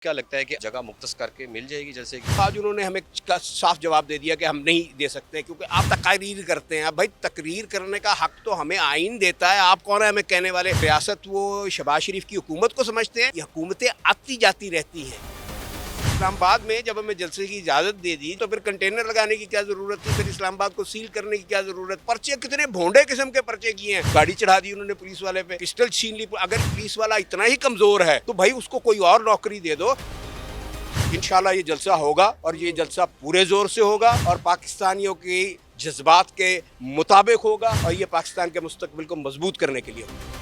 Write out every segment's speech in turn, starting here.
क्या लगता है कि जगह मुख्तस करके मिल जाएगी जैसे कि आज उन्होंने हमें साफ जवाब दे दिया कि हम नहीं दे सकते क्योंकि आप तकरीर करते हैं। अब भाई तकरीर करने का हक तो हमें आइन देता है, आप कौन है हमें कहने वाले। रियासत वो शहबाज शरीफ की हुकूमत को समझते हैं, ये हुकूमतें आती जाती रहती हैं। इस्लामाबाद में जब हमें जलसे की इजाज़त दे दी तो फिर कंटेनर लगाने की क्या ज़रूरत थी, फिर इस्लामाबाद को सील करने की क्या ज़रूरत। पर्चे कितने भोंडे किस्म के पर्चे किए हैं, गाड़ी चढ़ा दी उन्होंने पुलिस वाले पे, पिस्टल छीन ली। अगर पुलिस वाला इतना ही कमज़ोर है तो भाई उसको कोई और नौकरी दे दो। इंशाल्लाह ये जलसा होगा और ये जलसा पूरे ज़ोर से होगा और पाकिस्तानियों की जज्बात के मुताबिक होगा और ये पाकिस्तान के मुस्तकबिल को मजबूत करने के लिए होगा।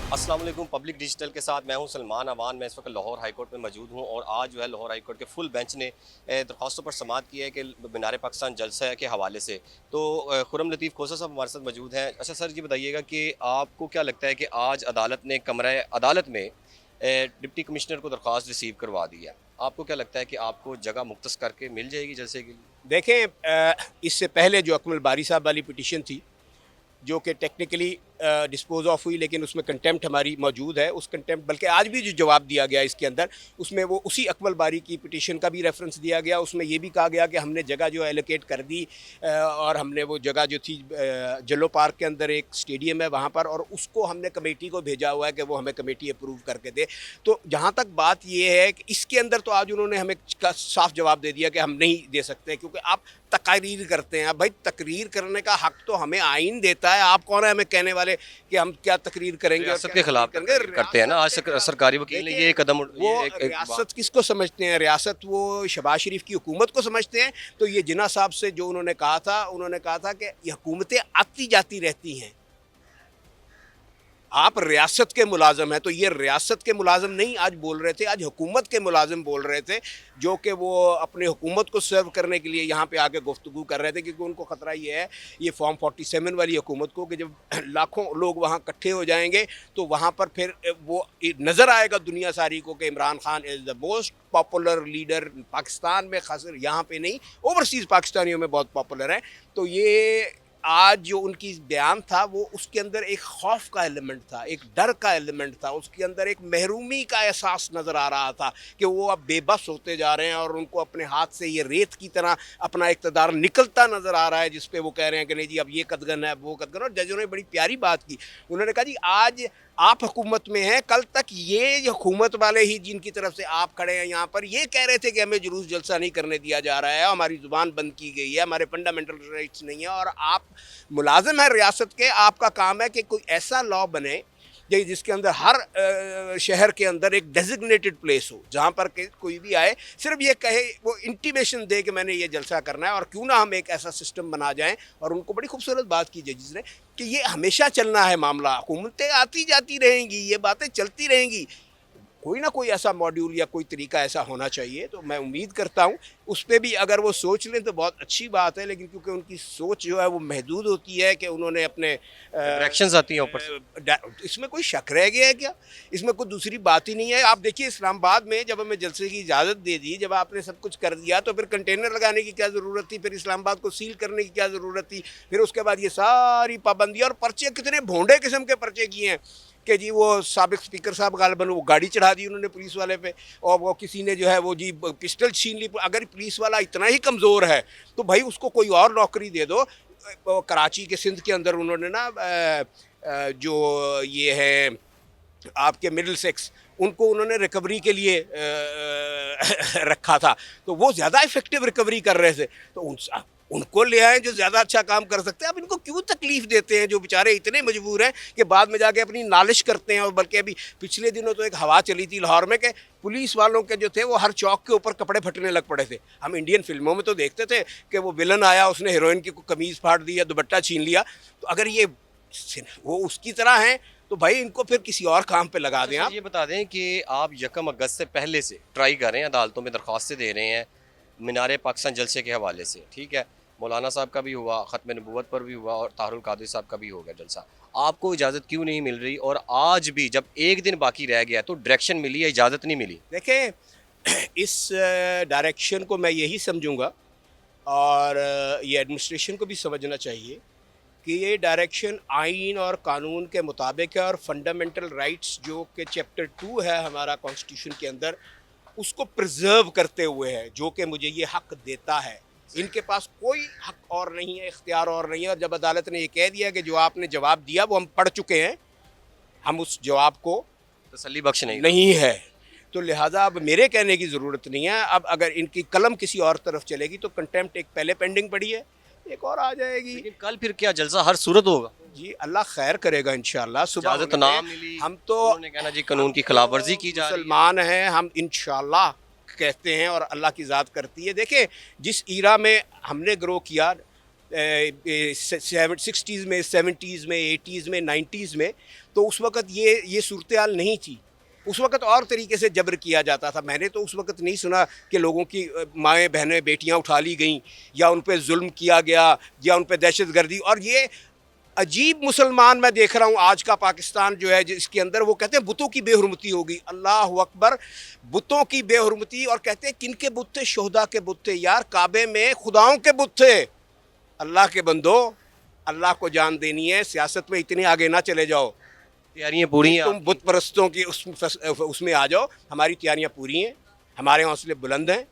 अस्सलाम वालेकुम। पब्लिक डिजिटल के साथ मैं हूं सलमान अवान। मैं इस वक्त लाहौर हाई कोर्ट में मौजूद हूं और आज जो है लाहौर हाई कोर्ट के फुल बेंच ने दरख्वास्तों पर समाअत की है कि मीनार पाकिस्तान जलसा के हवाले से। तो खुरम लतीफ़ खोसा साहब हमारे साथ मौजूद हैं। अच्छा सर, ये बताइएगा कि आपको क्या लगता है कि आज अदालत ने कमरा अदालत में डिप्टी कमिश्नर को दरख्वास्त रिसीव करवा दी है, आपको क्या लगता है कि आपको जगह मुख्तस करके मिल जाएगी जलसे के लिए? देखें, इससे पहले जो अकमल बारी साहब वाली पिटीशन थी जो कि टेक्निकली डिस्पोज ऑफ हुई, लेकिन उसमें कंटेम्प्ट हमारी मौजूद है। उस कंटेम्प्ट बल्कि आज भी जो जवाब दिया गया इसके अंदर, उसमें वो उसी अकमल बारी की पिटीशन का भी रेफरेंस दिया गया। उसमें ये भी कहा गया कि हमने जगह जो एलोकेट कर दी और हमने वो जगह जो थी जलो पार्क के अंदर एक स्टेडियम है वहाँ पर, और उसको हमने कमेटी को भेजा हुआ है कि वो हमें कमेटी अप्रूव करके दे। तो जहाँ तक बात ये है कि इसके अंदर तो आज उन्होंने हमें साफ जवाब दे दिया कि हम नहीं दे सकते क्योंकि आप तकरीर करते हैं। अब भाई तकरीर करने का हक तो हमें आइन देता है, आप कौन है हमें कहने वाले कि हम क्या तकरीर करेंगे और रियासत क्या के तकरीर खिलाफ करेंगे। करते हैं ना। आज सरकारी वकील ने ये कदम वो रियासत किसको समझते हैं? रियासत वो शहबाज शरीफ की हुकूमत को समझते हैं। तो ये जिन्ना साहब से जो उन्होंने कहा था कि ये हुकूमतें आती जाती रहती हैं, आप रियासत के मुलाजम हैं। तो ये रियासत के मुलाजम नहीं आज बोल रहे थे, आज हुकूमत के मुलाजम बोल रहे थे, जो कि वो अपने हुकूमत को सर्व करने के लिए यहाँ पे आके गुफ्तगू कर रहे थे। क्योंकि उनको ख़तरा ये है, ये फॉर्म 47 वाली हुकूमत को, कि जब लाखों लोग वहाँ इकट्ठे हो जाएंगे तो वहाँ पर फिर वो नज़र आएगा दुनिया सारी को कि Imran Khan is the most popular leader Pakistan में, खास यहाँ पे नहीं, ओवरसीज़ पाकिस्तानियों में बहुत पॉपुलर है। तो ये आज जो उनकी बयान था वो उसके अंदर एक खौफ का एलिमेंट था, एक डर का एलिमेंट था, उसके अंदर एक महरूमी का एहसास नज़र आ रहा था कि वो अब बेबस होते जा रहे हैं और उनको अपने हाथ से ये रेत की तरह अपना इक़्तिदार निकलता नज़र आ रहा है, जिस पे वो कह रहे हैं कि नहीं जी अब ये कदगन है, वो कदगन। और जजों ने बड़ी प्यारी बात की, उन्होंने कहा जी आज आप हुकूमत में हैं, कल तक ये हुकूमत वाले ही जिनकी तरफ से आप खड़े हैं यहाँ पर, ये कह रहे थे कि हमें जुलूस जलसा नहीं करने दिया जा रहा है, हमारी ज़ुबान बंद की गई है, हमारे फंडामेंटल राइट्स नहीं है। और आप मुलाजिम हैं रियासत के, आपका काम है कि कोई ऐसा लॉ बने जिसके अंदर हर शहर के अंदर एक डेजिग्नेटेड प्लेस हो जहाँ पर कोई भी आए सिर्फ ये कहे, वो इंटीमेशन दे कि मैंने ये जलसा करना है। और क्यों ना हम एक ऐसा सिस्टम बना जाएं। और उनको बड़ी खूबसूरत बात की जजिस ने कि ये हमेशा चलना है मामला, हुकूमतें आती जाती रहेंगी, ये बातें चलती रहेंगी, कोई ना कोई ऐसा मॉड्यूल या कोई तरीका ऐसा होना चाहिए। तो मैं उम्मीद करता हूँ उस पर भी अगर वो सोच लें तो बहुत अच्छी बात है। लेकिन क्योंकि उनकी सोच जो है वो महदूद होती है कि उन्होंने अपने डायरेक्शंस आती हैं ऊपर से। इसमें कोई शक रह गया है क्या? इसमें कोई दूसरी बात ही नहीं है। आप देखिए इस्लामाबाद में जब हमें जलसे की इजाज़त दे दी, जब आपने सब कुछ कर दिया तो फिर कंटेनर लगाने की क्या ज़रूरत थी, फिर इस्लामाबाद को सील करने की क्या ज़रूरत थी, फिर उसके बाद ये सारी पाबंदी। और पर्चे कितने भोंडे किस्म के पर्चे किए हैं कि जी वो साबिक स्पीकर साहब गालिबन वो गाड़ी चढ़ा दी उन्होंने पुलिस वाले पे, और वो किसी ने जो है वो जी पिस्टल छीन ली। अगर पुलिस वाला इतना ही कमज़ोर है तो भाई उसको कोई और नौकरी दे दो। कराची के सिंध के अंदर उन्होंने ना जो ये है आपके मिडिल सेक्स, उनको उन्होंने रिकवरी के लिए रखा था, तो वो ज़्यादा इफेक्टिव रिकवरी कर रहे थे। तो उनको ले आए जो ज़्यादा अच्छा काम कर सकते हैं। अब इनको क्यों तकलीफ़ देते हैं जो बेचारे इतने मजबूर हैं कि बाद में जाके अपनी नालिश करते हैं। और बल्कि अभी पिछले दिनों तो एक हवा चली थी लाहौर में कि पुलिस वालों के जो थे वो हर चौक के ऊपर कपड़े फटने लग पड़े थे। हम इंडियन फिल्मों में तो देखते थे कि वो विलन आया, उसने हीरोइन की कमीज़ फाड़ दी या दुपट्टा छीन लिया। तो अगर ये वो उसकी तरह हैं तो भाई इनको फिर किसी और काम पे लगा दें। आप ये बता दें कि आप 1 अगस्त से पहले से ट्राई कर रहे हैं, अदालतों में दरख्वास्तें दे रहे हैं मीनार पाकिस्तान जलसे के हवाले से, ठीक है। मौलाना साहब का भी हुआ, ख़त्म नबूवत पर भी हुआ और तारुल कादरी साहब का भी हो गया जलसा। आपको इजाज़त क्यों नहीं मिल रही? और आज भी जब एक दिन बाकी रह गया तो डायरेक्शन मिली या इजाज़त नहीं मिली? देखें, इस डायरेक्शन को मैं यही समझूंगा और ये एडमिनिस्ट्रेशन को भी समझना चाहिए कि ये डायरेक्शन आइन और कानून के मुताबिक है। और फंडामेंटल राइट्स जो कि चैप्टर 2 है हमारा कॉन्स्टिट्यूशन के अंदर, उसको प्रिजर्व करते हुए है, जो कि मुझे ये हक देता है। इनके पास कोई हक और नहीं है, इख्तियार और नहीं है। और जब अदालत ने ये कह दिया कि जो आपने जवाब दिया वो हम पढ़ चुके हैं, हम उस जवाब को तसल्ली बख्श नहीं। नहीं है, तो लिहाजा अब मेरे कहने की ज़रूरत नहीं है। अब अगर इनकी कलम किसी और तरफ चलेगी तो कंटेम्प्ट एक पहले पेंडिंग पड़ी है, एक और आ जाएगी। लेकिन कल फिर क्या जलसा हर सूरत होगा? जी अल्लाह खैर करेगा इंशाअल्लाह। सुबह इजाजत होने ना दें। मिली, हम तो उन्होंने कहना जी कानून की खिलाफ वर्जी की जा रही है। मुसलमान हैं, हम इंशाअल्लाह कहते हैं और अल्लाह की ज़ात करती है। देखें, जिस ईरा में हमने ग्रो किया, 60s में, 70s में, 80s में, 90s में, तो उस वक़्त ये सूरत हाल नहीं थी। उस वक़्त और तरीके से जबर किया जाता था। मैंने तो उस वक़्त नहीं सुना कि लोगों की माएँ बहनें बेटियां उठा ली गईं या उन पे जुल्म किया गया या उन पे दहशत गर्दी। और ये अजीब मुसलमान मैं देख रहा हूँ आज का पाकिस्तान जो है, जिसके अंदर वो कहते हैं बुतों की बेहुरमती होगी। अल्लाह अकबर, बुतों की बेहुरमती। और कहते हैं किन के बुत थे? शोहदा के बुत थे। यार काबे में खुदाओं के बुत थे। अल्लाह के बंदो, अल्लाह को जान देनी है, सियासत में इतने आगे ना चले जाओ। तैयारियां पूरी हैं तुम बुत परस्तों की उसमें आ जाओ। हमारी तैयारियां पूरी हैं, हमारे हौसले बुलंद हैं।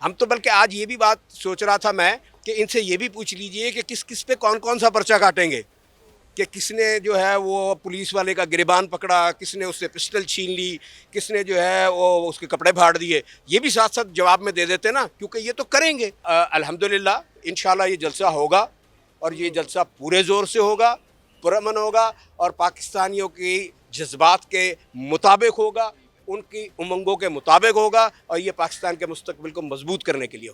हम तो बल्कि आज ये भी बात सोच रहा था मैं कि इनसे ये भी पूछ लीजिए कि किस किस पे कौन कौन सा पर्चा काटेंगे, कि किसने जो है वो पुलिस वाले का गिरबान पकड़ा, किसने उससे पिस्टल छीन ली, किसने जो है वो उसके कपड़े फाड़ दिए। ये भी साथ साथ जवाब में दे देते ना, क्योंकि ये तो करेंगे। अल्हम्दुलिल्लाह इंशाल्लाह ये जलसा होगा और ये जलसा पूरे ज़ोर से होगा, पुरअमन होगा और पाकिस्तानियों की जज्बात के मुताबिक होगा, उनकी उमंगों के मुताबिक होगा और ये पाकिस्तान के मुस्तकबिल को मजबूत करने के लिए